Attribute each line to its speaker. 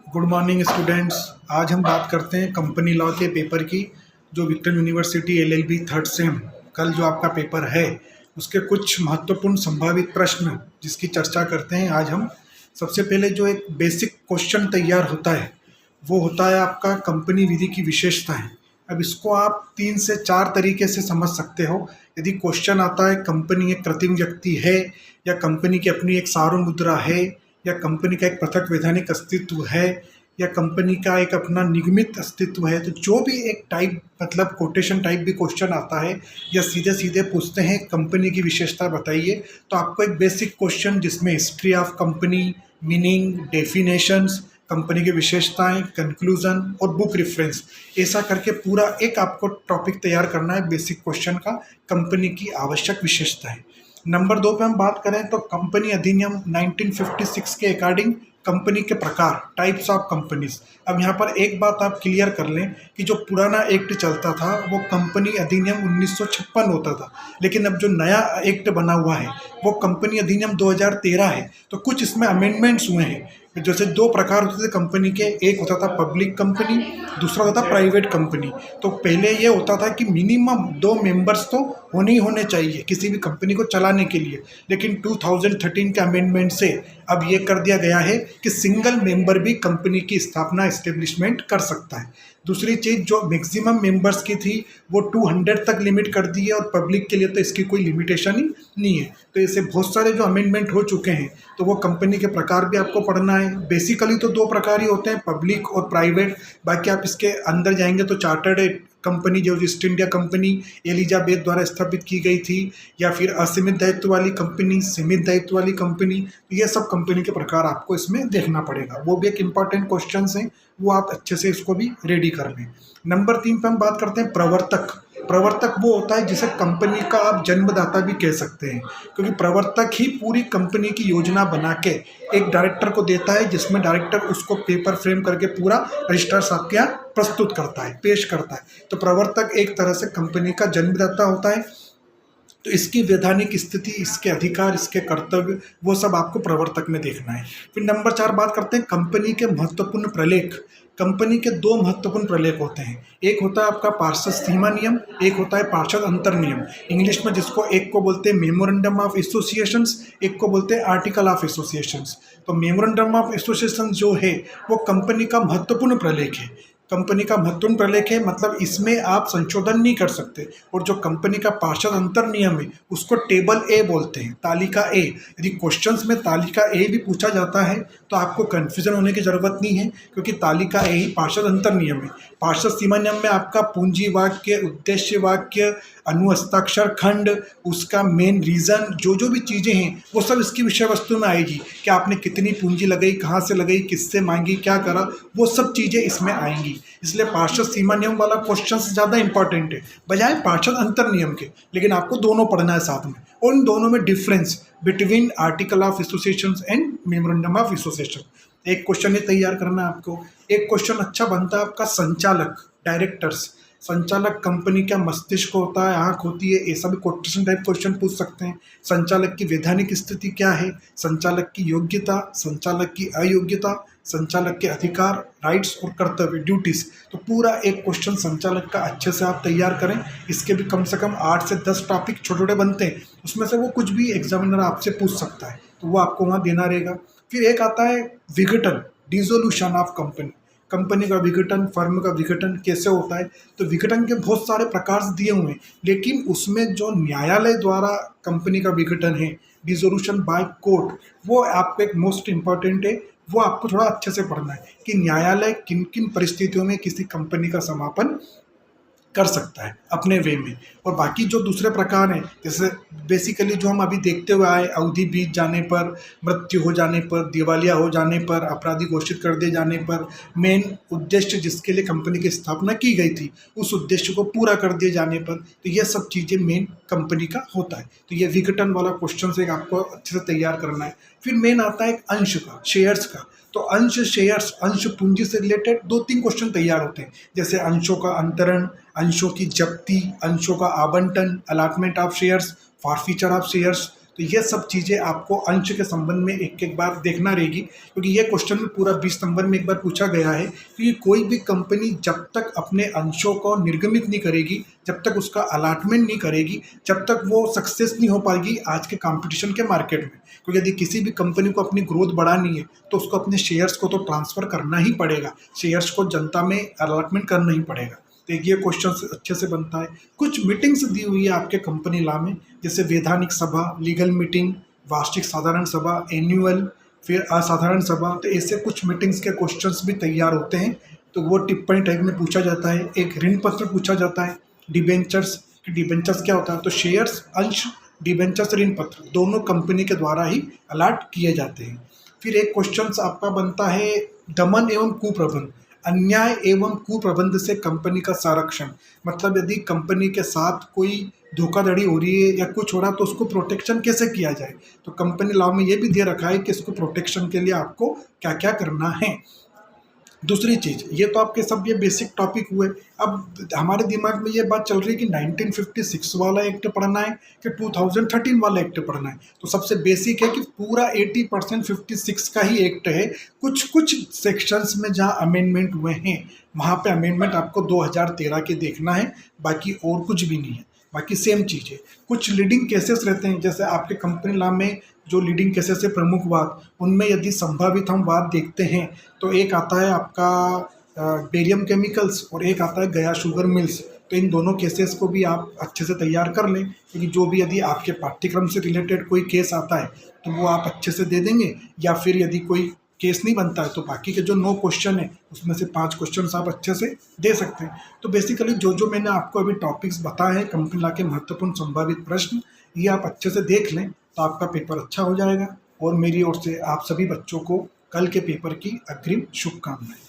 Speaker 1: Good morning students. आज हम बात करते हैं कंपनी लॉ के पेपर की, जो Victoria university LLB third same कल जो आपका पेपर है उसके कुछ महत्वपूर्ण संभावित प्रश्न जिसकी चर्चा करते हैं आज हम। सबसे पहले जो एक बेसिक क्वेश्चन तैयार होता है वो होता है आपका कंपनी विधि की विशेषताएं। अब इसको आप 3 से 4 तरीके से समझ सकते हो। यदि क्वेश्चन आता है कंपनी एक कृत्रिम व्यक्ति है, या कंपनी की अपनी एक सार्वभौम मुद्रा है, या कंपनी का एक पृथक वैधानिक अस्तित्व है, या कंपनी का एक अपना निगमित अस्तित्व है, तो जो भी एक टाइप मतलब कोटेशन टाइप भी क्वेश्चन आता है या सीधे सीधे पूछते हैं कंपनी की विशेषता बताइए, तो आपको एक बेसिक क्वेश्चन जिसमें history of company, meaning, definitions, company की विशेषताएं, कंक्लूजन और बुक रेफरेंस, ऐसा करके पूरा एक आपको टॉपिक तैयार करना है बेसिक क्वेश्चन का, कंपनी की आवश्यक विशेषताएं। नंबर 2 पे हम बात करें तो कंपनी अधिनियम 1956 के अकॉर्डिंग कंपनी के प्रकार, टाइप्स ऑफ कंपनीज। अब यहाँ पर एक बात आप क्लियर कर लें कि जो पुराना एक्ट चलता था वो कंपनी अधिनियम 1956 होता था, लेकिन अब जो नया एक्ट बना हुआ है वो कंपनी अधिनियम 2013 है। तो कुछ इसमें अमेंडमेंट्स हुए हैं। जैसे 2 प्रकार होते थे कंपनी के, एक होता था पब्लिक कंपनी, दूसरा होता था प्राइवेट कंपनी। तो पहले ये होता था कि मिनिमम 2 मेंबर्स तो होने ही होने चाहिए किसी भी कंपनी को चलाने के लिए, लेकिन 2013 के अमेंडमेंट से अब ये कर दिया गया है कि सिंगल मेंबर भी कंपनी की स्थापना एस्टेब्लिशमेंट कर सकता है। दूसरी चीज़, जो मैक्सिमम मेंबर्स की थी वो 200 तक लिमिट कर दी है, और पब्लिक के लिए तो इसकी कोई लिमिटेशन ही नहीं है। तो ऐसे बहुत सारे जो अमेंडमेंट हो चुके हैं, तो वो कंपनी के प्रकार भी आपको पढ़ना है। बेसिकली तो 2 प्रकार ही होते हैं, पब्लिक और प्राइवेट। बाकी आप इसके अंदर जाएंगे तो चार्टर्ड कंपनी जो ईस्ट इंडिया कंपनी एलिजाबेथ द्वारा स्थापित की गई थी, या फिर असीमित दायित्व वाली कंपनी, सीमित दायित्व वाली कंपनी, ये सब कंपनी के प्रकार आपको इसमें देखना पड़ेगा। वो भी एक इम्पॉर्टेंट क्वेश्चन है, वो आप अच्छे से इसको भी रेडी कर लें। नंबर 3 पे हम बात करते हैं प्रवर्तक। प्रवर्तक वो होता है जिसे कंपनी का आप जन्मदाता भी कह सकते हैं, क्योंकि प्रवर्तक ही पूरी कंपनी की योजना बना के एक डायरेक्टर को देता है, जिसमें डायरेक्टर उसको पेपर फ्रेम करके पूरा रजिस्टर साक्ष्य प्रस्तुत करता है, पेश करता है। तो प्रवर्तक एक तरह से कंपनी का जन्मदाता होता है। तो इसकी वैधानिक स्थिति, इसके अधिकार, इसके कर्तव्य, वो सब आपको प्रवर्तक में देखना है। फिर नंबर 4 बात करते हैं कंपनी के महत्वपूर्ण प्रलेख। कंपनी के 2 महत्वपूर्ण प्रलेख होते हैं, एक होता है आपका पार्षद सीमा नियम, एक होता है पार्षद अंतर नियम। इंग्लिश में जिसको एक को बोलते हैं मेमोरेंडम ऑफ एसोसिएशंस, एक को बोलते हैं आर्टिकल ऑफ एसोसिएशंस। तो मेमोरेंडम ऑफ एसोसिएशन जो है वो कंपनी का महत्वपूर्ण प्रलेख है। कंपनी का महत्वपूर्ण प्रलेख है, मतलब इसमें आप संशोधन नहीं कर सकते। और जो कंपनी का पार्षद अंतर नियम है उसको टेबल ए बोलते हैं, तालिका ए। यदि क्वेश्चंस में तालिका ए भी पूछा जाता है तो आपको कन्फ्यूजन होने की ज़रूरत नहीं है, क्योंकि तालिका ए ही पार्षद अंतर नियम है। पार्षद सीमा नियम में आपका पूंजी वाक्य, उद्देश्य वाक्य, अनुहस्ताक्षर खंड, उसका मेन रीज़न, जो भी चीज़ें हैं वो सब इसकी विषय वस्तु में आएगी कि आपने कितनी पूंजी लगाई, कहाँ से लगाई, किससे मांगी, क्या करा, वो सब चीज़ें इसमें आएंगी। इसलिए पार्षद सीमा नियम वाला क्वेश्चन ज़्यादा इंपॉर्टेंट है बजाय पार्षद अंतर नियम के। लेकिन आपको दोनों पढ़ना है साथ में, और इन दोनों में difference between article of association and memorandum of association. एक क्वेश्चन ही तैयार करना है आपको। एक क्वेश्चन अच्छा बनता है आपका संचालक, डायरेक्टर्स। संचालक कंपनी का मस्तिष्क होता है, आंख होती है, ऐसा भी कोटेशन टाइप क्वेश्चन पूछ सकते हैं। संचालक की वैधानिक स्थिति क्या है, संचालक की योग्यता, संचालक की अयोग्यता, संचालक के अधिकार, राइट्स और कर्तव्य, ड्यूटीज। तो पूरा एक क्वेश्चन संचालक का अच्छे से आप तैयार करें। इसके भी कम से कम 8 से 10 टॉपिक छोटे छोटे बनते हैं, उसमें से वो कुछ भी एग्जामिनर आपसे पूछ सकता है, तो वो आपको वहाँ देना रहेगा। फिर एक आता है विघटन, डिसोल्यूशन ऑफ कंपनी। कंपनी का विघटन, फर्म का विघटन कैसे होता है। तो विघटन के बहुत सारे प्रकार दिए हुए हैं, लेकिन उसमें जो न्यायालय द्वारा कंपनी का विघटन है, डिसोल्यूशन बाय कोर्ट, वो आपको एक मोस्ट इम्पॉर्टेंट है। वो आपको थोड़ा अच्छे से पढ़ना है कि न्यायालय किन किन परिस्थितियों में किसी कंपनी का समापन कर सकता है अपने वे में। और बाकी जो दूसरे प्रकार हैं, जैसे बेसिकली जो हम अभी देखते हुए आए, अवधि बीत जाने पर, मृत्यु हो जाने पर, दिवालिया हो जाने पर, अपराधी घोषित कर दिए जाने पर, मेन उद्देश्य जिसके लिए कंपनी की स्थापना की गई थी उस उद्देश्य को पूरा कर दिए जाने पर, तो ये सब चीज़ें मेन कंपनी का होता है। तो ये विघटन वाला क्वेश्चन से आपको अच्छे से तैयार करना है। फिर मेन आता है एक अंश का, शेयर्स का। तो अंश, शेयर्स, अंश पूंजी से रिलेटेड 2-3 क्वेश्चन तैयार होते हैं, जैसे अंशों का अंतरण, अंशों की जब्ती, अंशों का आवंटन, allotment of shares, forfeiture of shares. तो ये सब चीज़ें आपको अंश के संबंध में एक एक बार देखना रहेगी, क्योंकि ये क्वेश्चन भी पूरा 20 नंबर में एक बार पूछा गया है कि कोई भी कंपनी जब तक अपने अंशों को निर्गमित नहीं करेगी, जब तक उसका अलाटमेंट नहीं करेगी, जब तक वो सक्सेस नहीं हो पाएगी आज के कंपटीशन के मार्केट में। क्योंकि यदि किसी भी कंपनी को अपनी ग्रोथ बढ़ानी है तो उसको अपने शेयर्स को तो ट्रांसफ़र करना ही पड़ेगा, शेयर्स को जनता में अलॉटमेंट करना ही पड़ेगा। तो ये क्वेश्चन अच्छे से बनता है। कुछ मीटिंग्स दी हुई है आपके कंपनी लॉ में, जैसे वैधानिक सभा, लीगल मीटिंग, वार्षिक साधारण सभा, एनुअल, फिर असाधारण सभा। तो ऐसे कुछ मीटिंग्स के क्वेश्चंस भी तैयार होते हैं, तो वो टिप्पणी टाइप में पूछा जाता है। एक ऋण पत्र पूछा जाता है, डिबेंचर्स। डिबेंचर्स क्या होता है? तो शेयर्स, अंश, डिबेंचर्स, ऋण पत्र दोनों कंपनी के द्वारा ही अलाट किए जाते हैं। फिर एक क्वेश्चन आपका बनता है दमन एवं कुप्रबंध, अन्याय एवं कुप्रबंध से कंपनी का संरक्षण। मतलब यदि कंपनी के साथ कोई धोखाधड़ी हो रही है या कुछ हो रहा है तो उसको प्रोटेक्शन कैसे किया जाए। तो कंपनी लॉ में ये भी दे रखा है कि इसको प्रोटेक्शन के लिए आपको क्या क्या करना है। दूसरी चीज़, ये तो आपके सब ये बेसिक टॉपिक हुए। अब हमारे दिमाग में ये बात चल रही है कि 1956 वाला एक्ट पढ़ना है कि 2013 वाला एक्ट पढ़ना है। तो सबसे बेसिक है कि पूरा 80% 56 का ही एक्ट है। कुछ कुछ सेक्शंस में जहाँ अमेंडमेंट हुए हैं वहाँ पे अमेंडमेंट आपको 2013 के देखना है, बाकी और कुछ भी नहीं है, बाकी सेम चीज़ है। कुछ लीडिंग केसेस रहते हैं, जैसे आपके कंपनी लॉ में जो लीडिंग केसेस है प्रमुख वाद, उनमें यदि संभावित हम वाद देखते हैं तो एक आता है आपका बेरियम केमिकल्स और एक आता है गया शुगर मिल्स। तो इन दोनों केसेस को भी आप अच्छे से तैयार कर लें, क्योंकि जो भी यदि आपके पाठ्यक्रम से रिलेटेड कोई केस आता है तो वो आप अच्छे से दे देंगे, या फिर यदि कोई केस नहीं बनता है तो बाकी के जो 9 क्वेश्चन है उसमें से 5 क्वेश्चन आप अच्छे से दे सकते हैं। तो बेसिकली जो जो मैंने आपको अभी टॉपिक्स बताए हैं कंपनी लॉ के महत्वपूर्ण संभावित प्रश्न, ये आप अच्छे से देख लें तो आपका पेपर अच्छा हो जाएगा। और मेरी ओर से आप सभी बच्चों को कल के पेपर की अग्रिम शुभकामनाएं।